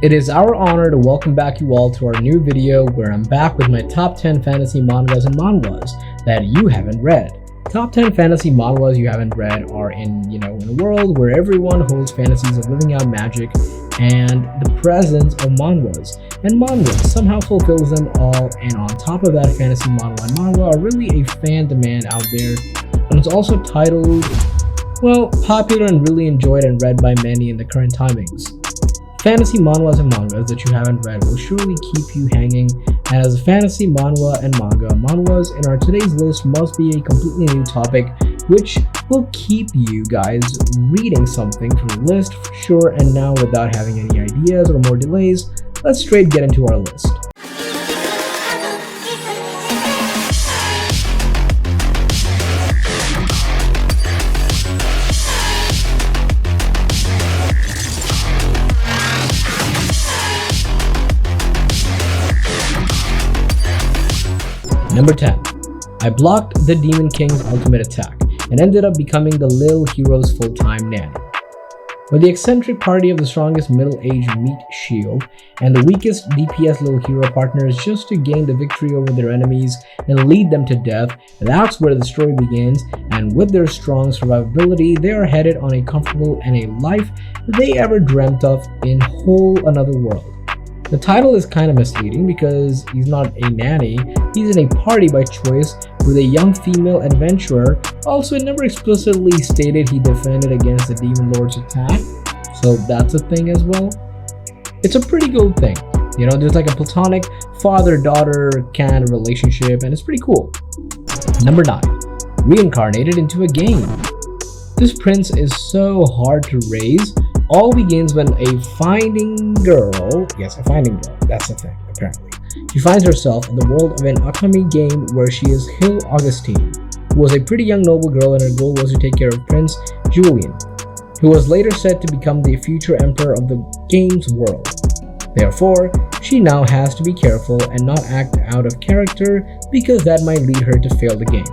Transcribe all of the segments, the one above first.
It is our honor to welcome back you all to our new video where I'm back with my top 10 fantasy mangas and manhwas that you haven't read. Top 10 fantasy manhwas you haven't read are in a world where everyone holds fantasies of living out magic and the presence of manhwas. And manhwa somehow fulfills them all, and on top of that, fantasy manhwa and manhwa are really a fan demand out there. And it's also titled, popular and really enjoyed and read by many in the current timings. Fantasy manhwas and mangas that you haven't read will surely keep you hanging, and as a fantasy manhwa and manga, manhwas in our today's list must be a completely new topic which will keep you guys reading something from the list for sure. And now, without having any ideas or more delays, let's straight get into our list. Number 10. I blocked the Demon King's ultimate attack and ended up becoming the Lil Hero's full-time nanny. When the eccentric party of the strongest middle-aged meat shield and the weakest DPS Lil Hero partners just to gain the victory over their enemies and lead them to death, that's where the story begins, and with their strong survivability, they are headed on a comfortable and a life they ever dreamt of in whole another world. The title is kind of misleading because he's not a nanny, he's in a party by choice with a young female adventurer. Also, it never explicitly stated he defended against the Demon Lord's attack, so that's a thing as well. It's a pretty good thing. There's like a platonic father-daughter kind of relationship, and it's pretty cool. Number 9. Reincarnated into a game. This prince is so hard to raise. All begins when a finding girl, that's the thing, apparently. She finds herself in the world of an Akami game where she is Hill Augustine, who was a pretty young noble girl, and her goal was to take care of Prince Julian, who was later said to become the future emperor of the game's world. Therefore, she now has to be careful and not act out of character because that might lead her to fail the game.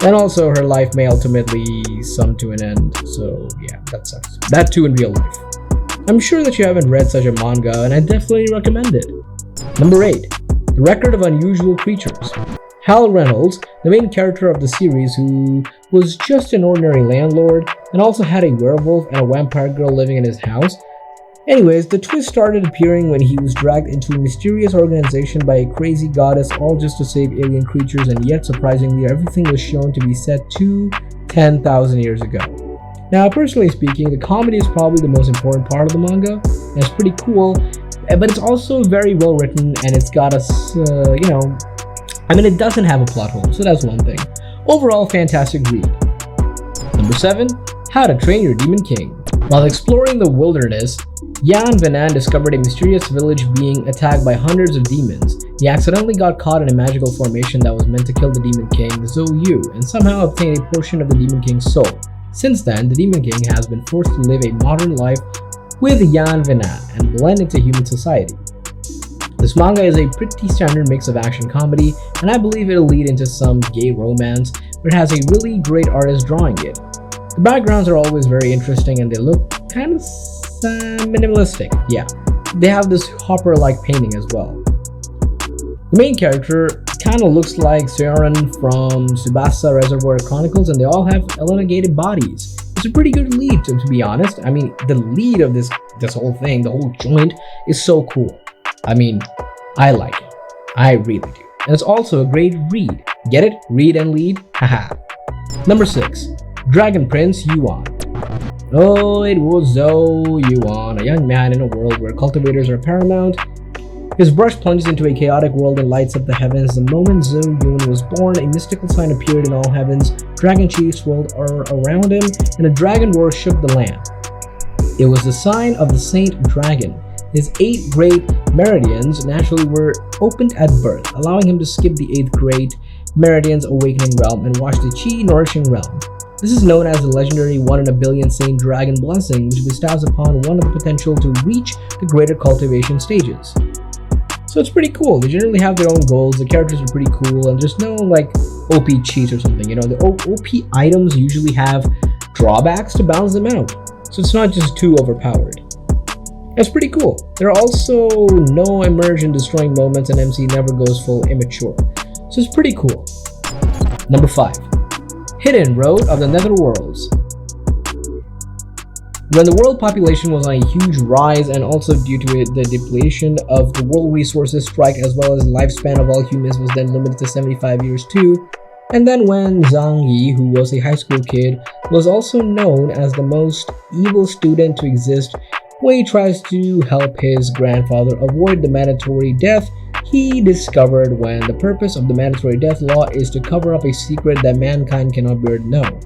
And also, her life may ultimately sum to an end, so yeah, that sucks. That too in real life. I'm sure that you haven't read such a manga, and I definitely recommend it. Number 8. The Record of Unusual Creatures. Hal Reynolds, the main character of the series, who was just an ordinary landlord, and also had a werewolf and a vampire girl living in his house. Anyways, the twist started appearing when he was dragged into a mysterious organization by a crazy goddess, all just to save alien creatures, and yet surprisingly everything was shown to be set to 10,000 years ago. Now, personally speaking, the comedy is probably the most important part of the manga, and it's pretty cool, but it's also very well written, and it's got it doesn't have a plot hole, so that's one thing. Overall, fantastic read. Number 7. How to Train Your Demon King. While exploring the wilderness, Yuan discovered a mysterious village being attacked by hundreds of demons. He accidentally got caught in a magical formation that was meant to kill the Demon King, Zhou Yu, and somehow obtained a portion of the Demon King's soul. Since then, the Demon King has been forced to live a modern life with Yuan and blend into human society. This manga is a pretty standard mix of action comedy, and I believe it'll lead into some gay romance, but it has a really great artist drawing it. The backgrounds are always very interesting and they look kind of minimalistic. Yeah, they have this Hopper-like painting as well. The main character kind of looks like Seiran from Tsubasa Reservoir Chronicles, and they all have elongated bodies. It's a pretty good lead, to be honest. I mean, the lead of this whole thing, the whole joint, is so cool. I mean, I like it. I really do. And it's also a great read. Get it? Read and lead? Haha. Number 6. Dragon Prince Yuan. Oh, it was Yuan, a young man in a world where cultivators are paramount. His brush plunges into a chaotic world and lights up the heavens. The moment Yuan was born, a mystical sign appeared in all heavens. Dragon chiefs swirled around him, and a dragon roar shook the land. It was the sign of the Saint Dragon. His 8 great meridians naturally were opened at birth, allowing him to skip the 8th great meridian's awakening realm and watch the chi-nourishing realm. This is known as the legendary 1 in a billion Saint Dragon blessing, which bestows upon one of the potential to reach the greater cultivation stages. So it's pretty cool. They generally have their own goals, the characters are pretty cool, and there's no OP cheats or something. The OP items usually have drawbacks to balance them out, so it's not just too overpowered. It's pretty cool. There are also no immersion destroying moments, and MC never goes full immature. So it's pretty cool. Number 5. Hidden Road of the Netherworlds. When the world population was on a huge rise, and also due to it, the depletion of the world resources strike, as well as the lifespan of all humans was then limited to 75 years too. And then when Zhang Yi, who was a high school kid, was also known as the most evil student to exist, when he tries to help his grandfather avoid the mandatory death, he discovered when the purpose of the mandatory death law is to cover up a secret that mankind cannot bear to know.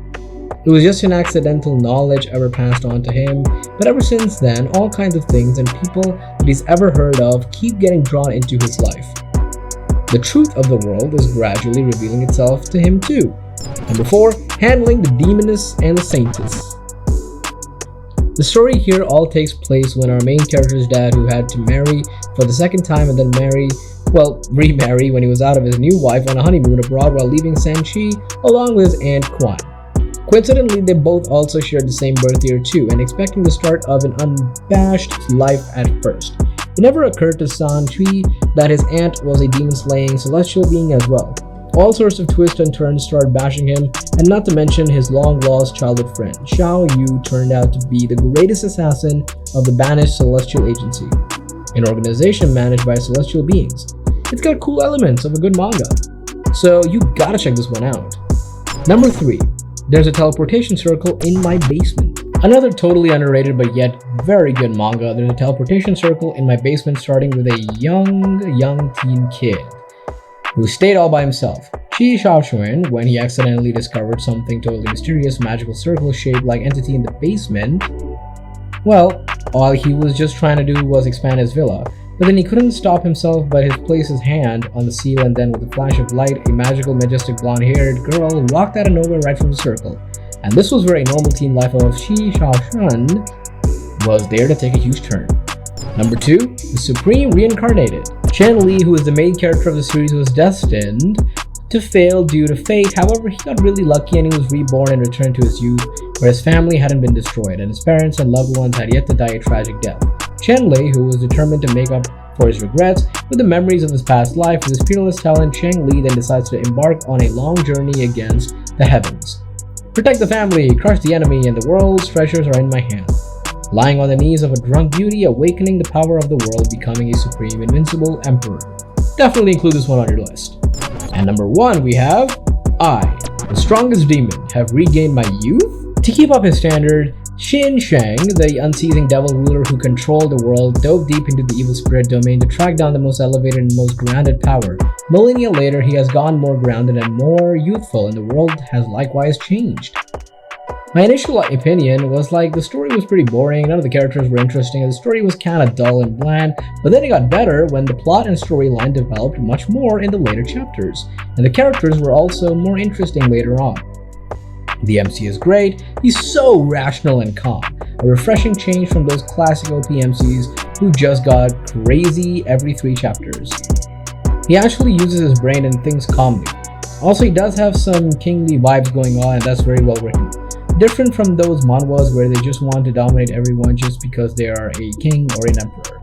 It was just an accidental knowledge ever passed on to him, but ever since then, all kinds of things and people that he's ever heard of keep getting drawn into his life. The truth of the world is gradually revealing itself to him too. Number 4. Handling the Demoness and the Saintess. The story here all takes place when our main character's dad, who had to marry for the second time and then remarry when he was out of his new wife on a honeymoon abroad while leaving Sanchi along with his aunt Quan. Coincidentally, they both also shared the same birth year too, and expecting the start of an unabashed life at first. It never occurred to Sanchi that his aunt was a demon-slaying celestial being as well. All sorts of twists and turns started bashing him, and not to mention his long-lost childhood friend, Xiao Yu, turned out to be the greatest assassin of the banished Celestial Agency, an organization managed by celestial beings. It's got cool elements of a good manga, so you gotta check this one out. Number 3. There's a teleportation circle in my basement. Another totally underrated but yet very good manga. There's a teleportation circle in my basement, starting with a young teen kid who stayed all by himself. Qi Shaoxuan, when he accidentally discovered something totally mysterious, magical circle-shaped like entity in the basement, well, all he was just trying to do was expand his villa. But then he couldn't stop himself but his place his hand on the seal, and then with a flash of light, a magical, majestic blonde-haired girl walked out of nowhere right from the circle. And this was where a normal teen life of Qi Shaoxuan was there to take a huge turn. Number 2. The Supreme Reincarnated. Chen Li, who is the main character of the series, was destined to fail due to fate. However, he got really lucky and he was reborn and returned to his youth, where his family hadn't been destroyed and his parents and loved ones had yet to die a tragic death. Chen Li, who was determined to make up for his regrets with the memories of his past life, with his peerless talent, Cheng Li then decides to embark on a long journey against the heavens. Protect the family, crush the enemy, and the world's treasures are in my hand. Lying on the knees of a drunk beauty, awakening the power of the world, becoming a supreme, invincible emperor. Definitely include this one on your list. And number 1, we have I, the strongest demon, have regained my youth? To keep up his standard, Xin Sheng, the unceasing devil ruler who controlled the world, dove deep into the evil spirit domain to track down the most elevated and most grounded power. Millennia later, he has gone more grounded and more youthful, and the world has likewise changed. My initial opinion was like the story was pretty boring, none of the characters were interesting, and the story was kinda dull and bland, but then it got better when the plot and storyline developed much more in the later chapters, and the characters were also more interesting later on. The MC is great, he's so rational and calm, a refreshing change from those classic OP MCs who just got crazy every 3 chapters. He actually uses his brain and thinks calmly. Also, he does have some kingly vibes going on, and that's very well written. Different from those manhwas where they just want to dominate everyone just because they are a king or an emperor.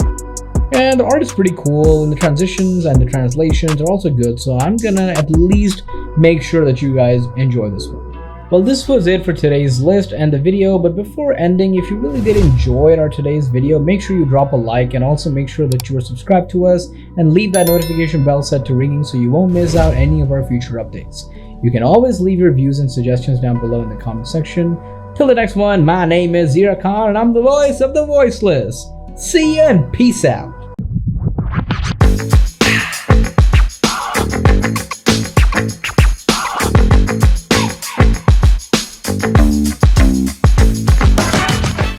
And the art is pretty cool, and the transitions and the translations are also good, so I'm gonna at least make sure that you guys enjoy this one. Well, this was it for today's list and the video, but before ending, if you really did enjoy our today's video, make sure you drop a like and also make sure that you are subscribed to us and leave that notification bell set to ringing so you won't miss out any of our future updates. You can always leave your views and suggestions down below in the comment section. Till the next one, my name is Zira Khan and I'm the voice of the voiceless. See ya and peace out.